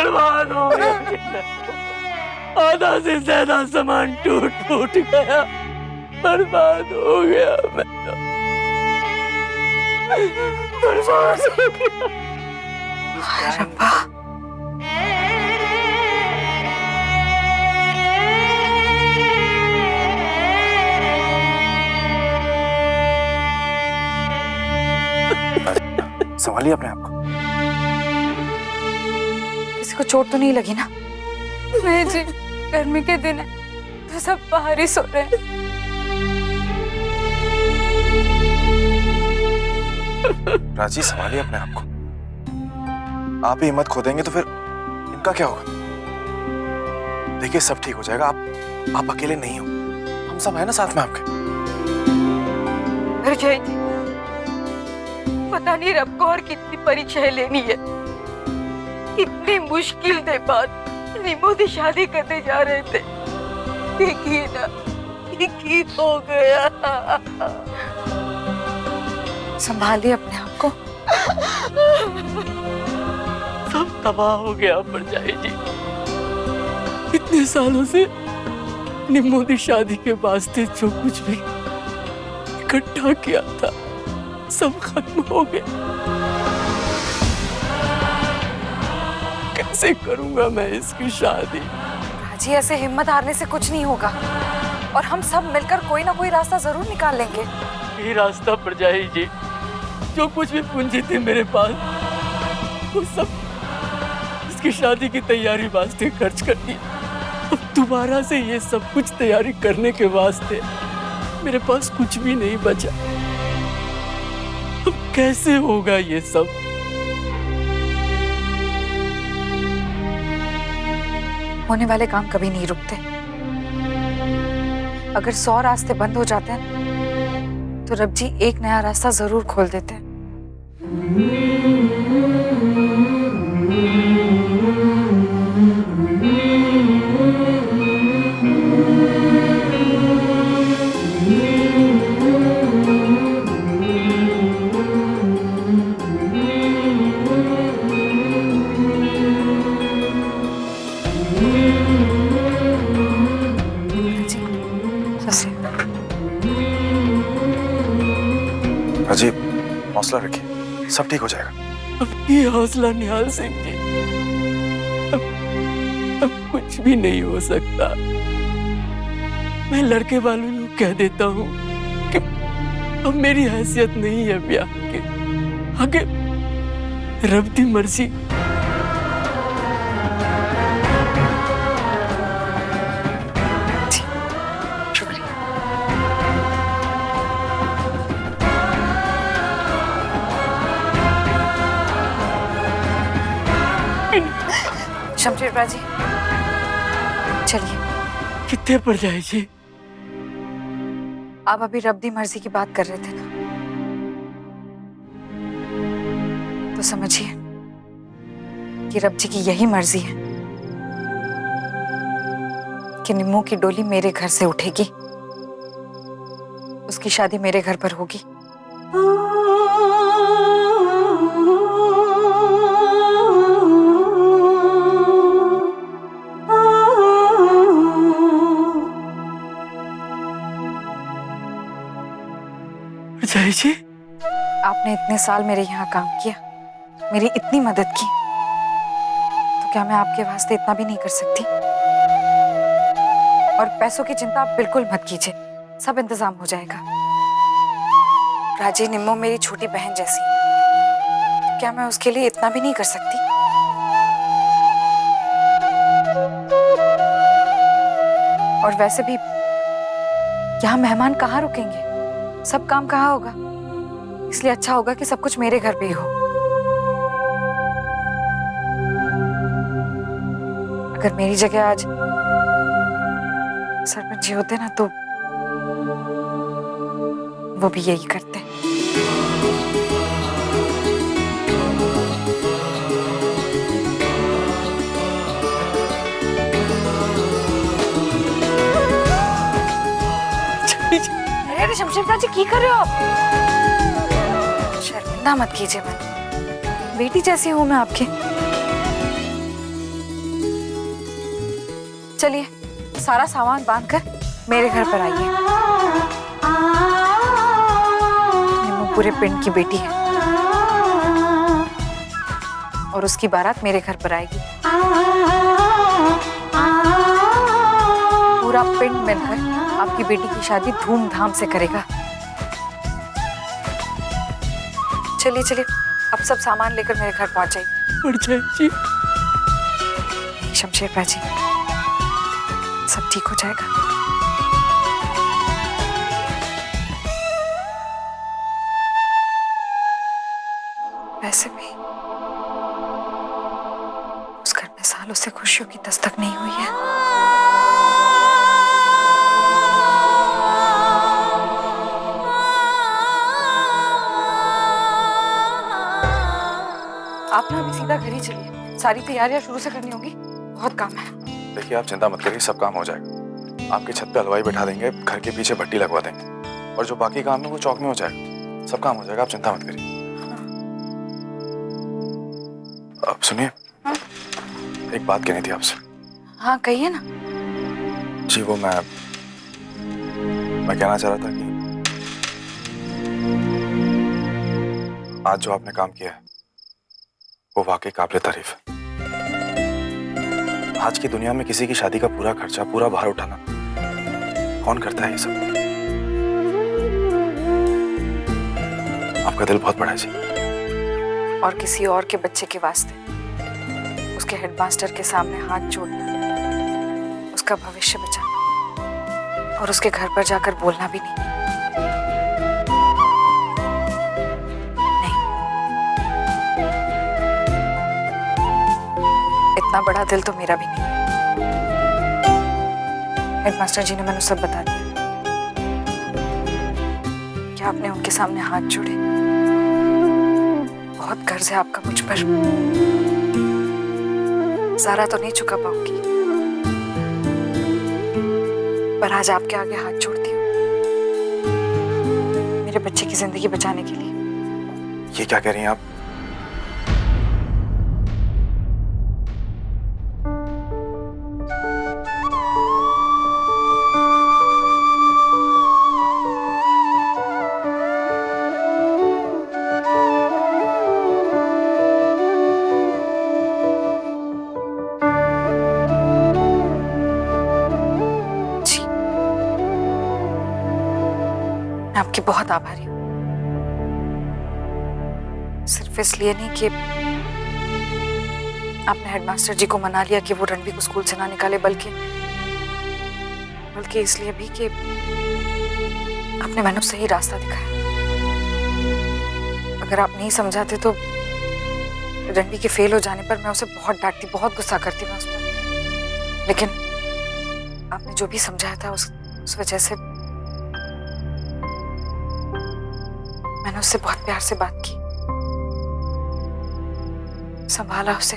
बर्बाद हो गया। आधा से ज्यादा सामान टूट फूट गया, बर्बाद हो गया मैं तो। बर्बाद हो गया। हाय रब्बा। संभालिए अपने आप को। किसी को चोट तो नहीं लगी ना? नहीं जी, गर्मी के दिन है तो सब बाहर ही सो रहे हैं। राजी संभालिए अपने आप को। आप ही हिम्मत खो देंगे तो फिर इनका क्या होगा? देखिए सब ठीक हो जाएगा। आप अकेले नहीं हो, हम सब है ना साथ में आपके। अजय जी, पता नहीं रब को और कितनी परीक्षाएं लेनी है। कितनी मुश्किल के बाद निमो की शादी करने जा रहे थे, देखिए ना ये हो गया। संभालिए अपने आप को। सब तबाह हो गया परजाई जी। इतने सालों से निम्मो की शादी के वास्ते जो कुछ भी इकट्ठा किया था सब खत्म हो गया। कैसे करूंगा मैं इसकी शादी? राजी, ऐसे हिम्मत हारने से कुछ नहीं होगा और हम सब मिलकर कोई ना कोई रास्ता जरूर निकाल लेंगे। ये रास्ता परजाई जी, जो कुछ भी पूंजी थी मेरे पास वो सब इसकी शादी की तैयारी वास्ते खर्च कर दिया। अब दोबारा से ये सब कुछ तैयारी करने के वास्ते मेरे पास कुछ भी नहीं बचा। अब कैसे होगा ये सब? होने वाले काम कभी नहीं रुकते। अगर 100 रास्ते बंद हो जाते हैं तो रब जी एक नया रास्ता जरूर खोल देते हैं। राजीव, हौसला रखिए, सब ठीक हो जाएगा। अब ये हौसला निहाल सिंह जी, अब कुछ भी नहीं हो सकता। मैं लड़के वालों को कह देता हूँ कि अब मेरी हैसियत नहीं है ब्याह के आगे। रब दी मर्जी। शमशेर बाजी, चलिए। कितने पर जाए जी? आप अभी रब दी मर्जी की बात कर रहे थे ना, तो समझिए कि रब जी की यही मर्जी है कि निम्मो की डोली मेरे घर से उठेगी, उसकी शादी मेरे घर पर होगी। जय जी, आपने इतने साल मेरे यहाँ काम किया, मेरी इतनी मदद की, तो क्या मैं आपके वास्ते इतना भी नहीं कर सकती? और पैसों की चिंता आप बिल्कुल मत कीजिए, सब इंतजाम हो जाएगा। राजी, निम्मो मेरी छोटी बहन जैसी, तो क्या मैं उसके लिए इतना भी नहीं कर सकती? और वैसे भी यहाँ मेहमान कहाँ रुकेंगे, सब काम कहाँ होगा, इसलिए अच्छा होगा कि सब कुछ मेरे घर पे ही हो। अगर मेरी जगह आज सरपंच जी होते ना तो वो भी यही करते। अरे शमशेर जी, की कर रहे हो आप? शर्मिंदा मत कीजिए, मैं बेटी जैसी हूं मैं आपके। चलिए सारा सामान बांधकर मेरे घर पर आइए। निम्मो पूरे पिंड की बेटी है और उसकी बारात मेरे घर पर आएगी। पूरा पिंड मिलकर आपकी बेटी की शादी धूमधाम से करेगा। चलिए चलिए अब सब सामान लेकर मेरे घर पहुंच जाइए। परछाई जी, शमशेर जी, सब ठीक हो जाएगा। वैसे भी उस घर में सालों से खुशियों की दस्तक नहीं हुई है। आप ना अभी सीधा घर ही चलिए, सारी तैयारियां शुरू से करनी होगी, बहुत काम है। देखिए आप चिंता मत करिए, सब काम हो जाएगा। आपकी छत पे हलवाई बैठा देंगे, घर के पीछे भट्टी लगवा देंगे और जो बाकी काम है वो चौक में हो जाएगा। सब काम हो जाएगा, आप चिंता मत करिए। अब सुनिए, एक बात कहनी थी आपसे। हाँ कहिए ना। जी वो मैं कहना चाह रहा था कि आज जो आपने काम किया है वो वाकई काबिले तारीफ है। आज की दुनिया में किसी की शादी का पूरा खर्चा, पूरा भार उठाना कौन करता है ये सब? आपका दिल बहुत बड़ा है जी। और किसी और के बच्चे के वास्ते उसके हेडमास्टर के सामने हाथ जोड़ना, उसका भविष्य बचाना और उसके घर पर जाकर बोलना भी नहीं। इतना बड़ा दिल तो मेरा भी नहीं है। हेडमास्टर जी ने मैंने सब बता दिया कि आपने उनके सामने हाथ जोड़े। बहुत कर्ज है आपका मुझ पर, सारा तो नहीं चुका पाऊंगी, पर आज आपके आगे हाथ जोड़ती हूँ मेरे बच्चे की जिंदगी बचाने के लिए। ये क्या कह रही हैं आप? मैं आपकी बहुत आभारी हूँ, सिर्फ इसलिए नहीं कि आपने हेडमास्टर जी को मना लिया कि वो रणवी को स्कूल से ना निकाले, बल्कि इसलिए भी कि आपने मैंने सही रास्ता दिखाया। अगर आप नहीं समझाते तो रणवी के फेल हो जाने पर मैं उसे बहुत डांटती, बहुत गुस्सा करती मैं उस पर, लेकिन आपने जो भी समझाया था उस वजह से मैंने उससे बहुत प्यार से बात की, संभाला उसे,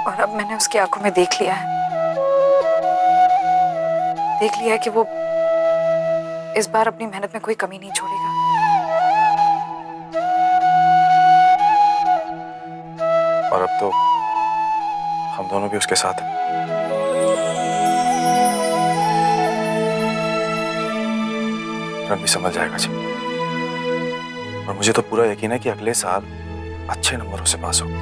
और अब मैंने उसकी आंखों में देख लिया है कि वो इस बार अपनी मेहनत में कोई कमी नहीं छोड़ेगा। और अब तो हम दोनों भी उसके साथ हैं। रणवी समझ जाएगा जी, और मुझे तो पूरा यकीन है कि अगले साल अच्छे नंबरों से पास होगा।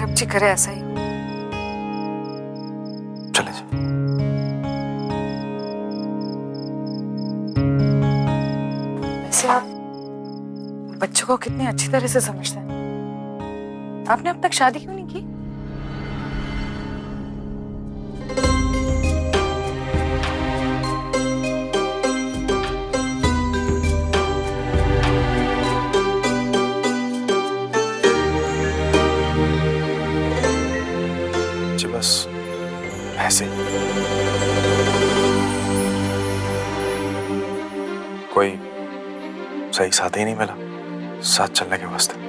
रब जी करे ऐसा ही। चले जी। वैसे आप बच्चों को कितनी अच्छी तरह से समझते हैं। आपने अब तक शादी क्यों नहीं की? जी बस ऐसे ही। कोई सही साथी ही नहीं मिला साथ चलने के वास्ते।